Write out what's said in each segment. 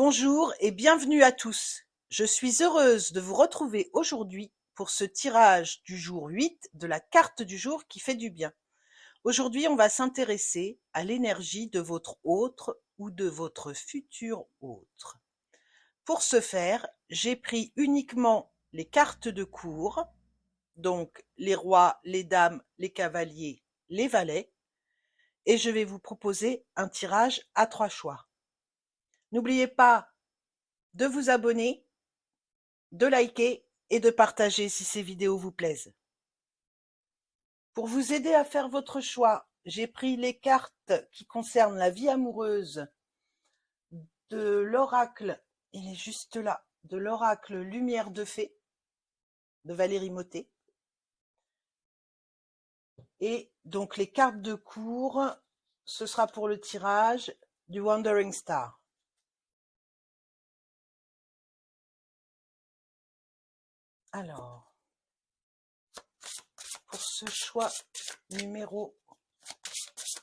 Bonjour et bienvenue à tous. Je suis heureuse de vous retrouver aujourd'hui pour ce tirage du jour 8 de la carte du jour qui fait du bien. Aujourd'hui, on va s'intéresser à l'énergie de votre autre ou de votre futur autre. Pour ce faire, j'ai pris uniquement les cartes de cour, donc les rois, les dames, les cavaliers, les valets, et je vais vous proposer un tirage à 3 choix. N'oubliez pas de vous abonner, de liker et de partager si ces vidéos vous plaisent. Pour vous aider à faire votre choix, j'ai pris les cartes qui concernent la vie amoureuse de l'oracle, il est juste là, de l'oracle Lumière de Fée de Valérie Mottet. Et donc les cartes de cour, ce sera pour le tirage du Wandering Star. Alors, pour ce choix numéro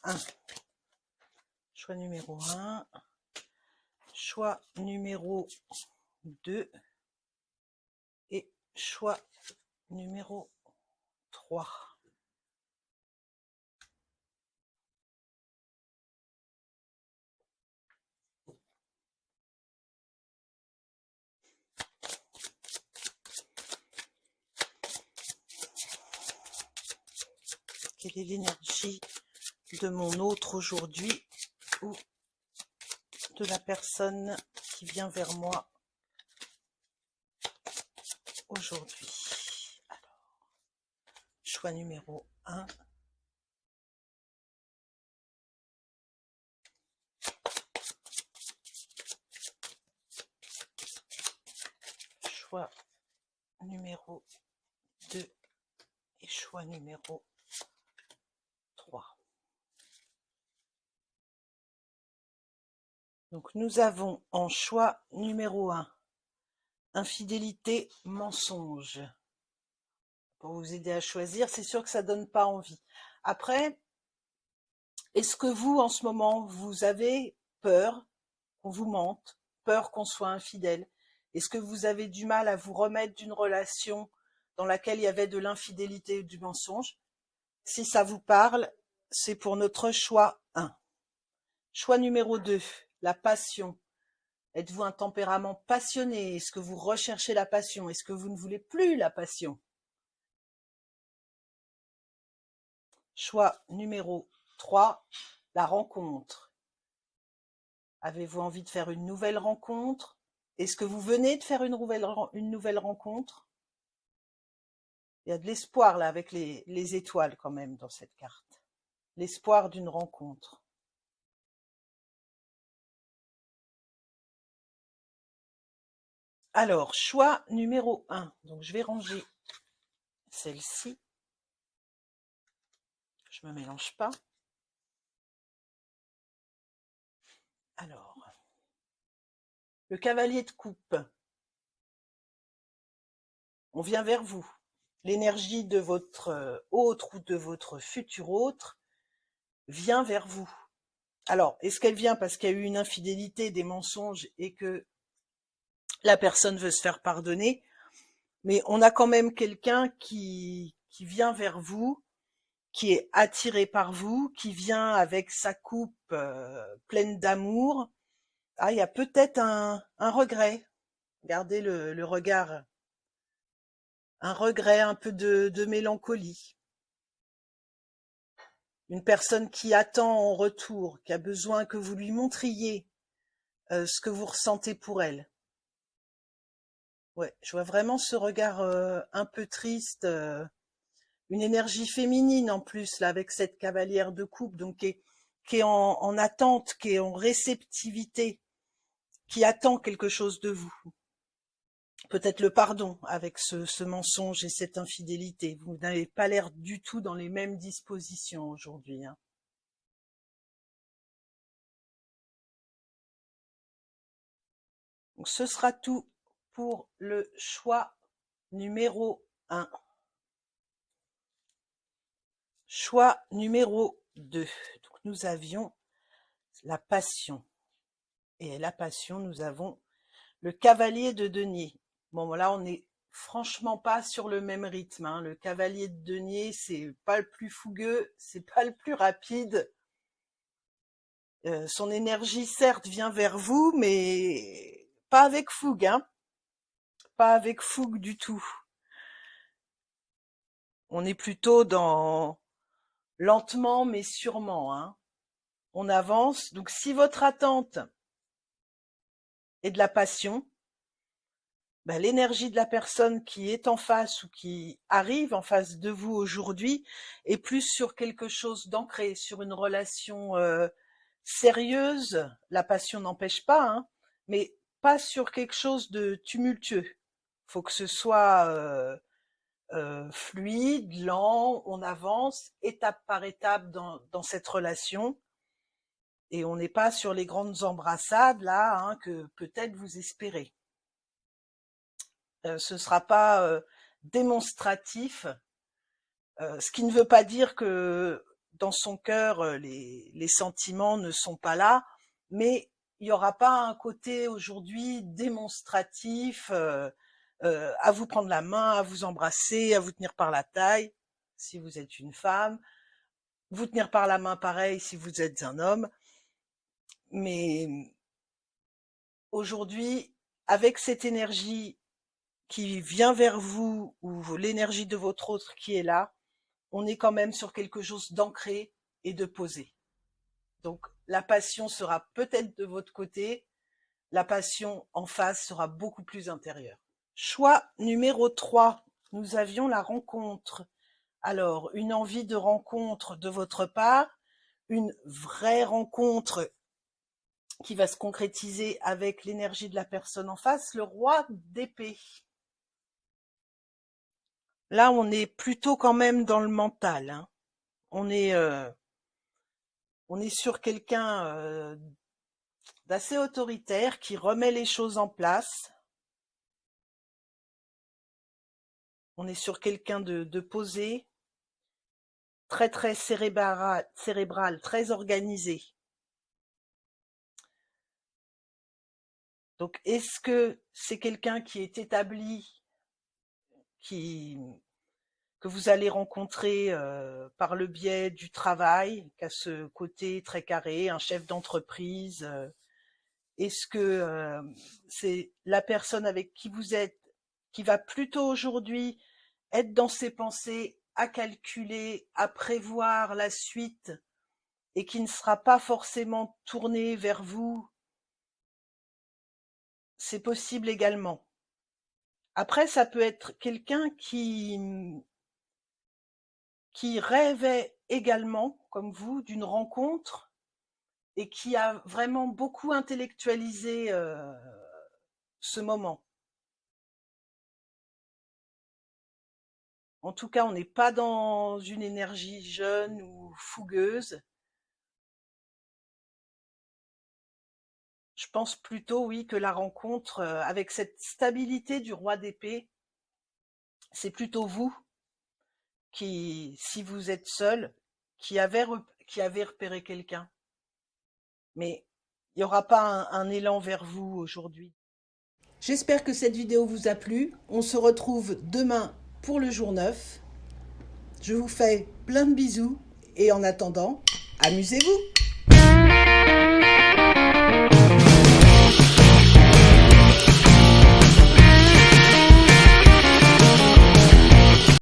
1, choix numéro 1, choix numéro 2 et choix numéro 3. Quelle est l'énergie de mon autre aujourd'hui ou de la personne qui vient vers moi aujourd'hui? Alors, choix numéro 1. Choix numéro 2 et choix numéro 3. Donc nous avons en choix numéro 1, infidélité, mensonge. Pour vous aider à choisir, c'est sûr que ça donne pas envie. Après, est-ce que vous, en ce moment, vous avez peur qu'on vous mente, peur qu'on soit infidèle? Est-ce que vous avez du mal à vous remettre d'une relation dans laquelle il y avait de l'infidélité ou du mensonge? Si ça vous parle, c'est pour notre choix 1. Choix numéro 2, la passion. Êtes-vous un tempérament passionné? Est-ce que vous recherchez la passion? Est-ce que vous ne voulez plus la passion? Choix numéro 3, la rencontre. Avez-vous envie de faire une nouvelle rencontre? Est-ce que vous venez de faire une nouvelle rencontre? Il y a de l'espoir là avec les étoiles quand même dans cette carte. L'espoir d'une rencontre. Alors, choix numéro 1. Donc je vais ranger celle-ci. Je me mélange pas. Alors, le cavalier de coupe. On vient vers vous. L'énergie de votre autre ou de votre futur autre vient vers vous. Alors, est-ce qu'elle vient parce qu'il y a eu une infidélité, des mensonges et que la personne veut se faire pardonner? Mais on a quand même quelqu'un qui vient vers vous, qui est attiré par vous, qui vient avec sa coupe pleine d'amour. Ah, il y a peut-être un regret. Regardez le regard. Un regret, un peu de mélancolie. Une personne qui attend en retour, qui a besoin que vous lui montriez ce que vous ressentez pour elle. Ouais, je vois vraiment ce regard un peu triste, une énergie féminine en plus, là, avec cette cavalière de coupe, donc qui est en attente, qui est en réceptivité, qui attend quelque chose de vous. Peut-être le pardon avec ce mensonge et cette infidélité. Vous n'avez pas l'air du tout dans les mêmes dispositions aujourd'hui, hein. Donc ce sera tout pour le choix numéro 1. Choix numéro 2. Donc nous avions la passion Et la passion, nous avons le cavalier de denier. Bon, là, on n'est franchement pas sur le même rythme, hein. Le cavalier de denier, c'est pas le plus fougueux, c'est pas le plus rapide. Son énergie, certes, vient vers vous, mais pas avec fougue, hein. Pas avec fougue du tout. On est plutôt dans lentement mais sûrement, hein. On avance. Donc, si votre attente est de la passion, ben, l'énergie de la personne qui est en face ou qui arrive en face de vous aujourd'hui est plus sur quelque chose d'ancré, sur une relation sérieuse. La passion n'empêche pas, hein, mais pas sur quelque chose de tumultueux. Faut que ce soit fluide, lent, on avance étape par étape dans cette relation. Et on n'est pas sur les grandes embrassades là, hein, que peut-être vous espérez. Ce sera pas démonstratif, ce qui ne veut pas dire que dans son cœur les sentiments ne sont pas là, mais il n'y aura pas un côté aujourd'hui démonstratif à vous prendre la main, à vous embrasser, à vous tenir par la taille si vous êtes une femme, vous tenir par la main pareil si vous êtes un homme. Mais aujourd'hui, avec cette énergie qui vient vers vous, ou l'énergie de votre autre qui est là, on est quand même sur quelque chose d'ancré et de posé. Donc la passion sera peut-être de votre côté, la passion en face sera beaucoup plus intérieure. Choix numéro 3, nous avions la rencontre. Alors, une envie de rencontre de votre part, une vraie rencontre qui va se concrétiser avec l'énergie de la personne en face, le roi d'épée. Là, on est plutôt quand même dans le mental, hein. On est sur quelqu'un d'assez autoritaire qui remet les choses en place. On est sur quelqu'un de posé, très très cérébral, très organisé. Donc, est-ce que c'est quelqu'un qui est établi, que vous allez rencontrer par le biais du travail, qui a ce côté très carré, un chef d'entreprise? Est-ce que c'est la personne avec qui vous êtes, qui va plutôt aujourd'hui être dans ses pensées, à calculer, à prévoir la suite, et qui ne sera pas forcément tournée vers vous? C'est possible également. Après, ça peut être quelqu'un qui rêvait également, comme vous, d'une rencontre et qui a vraiment beaucoup intellectualisé ce moment. En tout cas, on n'est pas dans une énergie jeune ou fougueuse. Je pense plutôt, oui, que la rencontre, avec cette stabilité du roi d'épée, c'est plutôt vous qui, si vous êtes seul, qui avez repéré quelqu'un. Mais il n'y aura pas un élan vers vous aujourd'hui. J'espère que cette vidéo vous a plu. On se retrouve demain pour le jour 9. Je vous fais plein de bisous et en attendant, amusez-vous!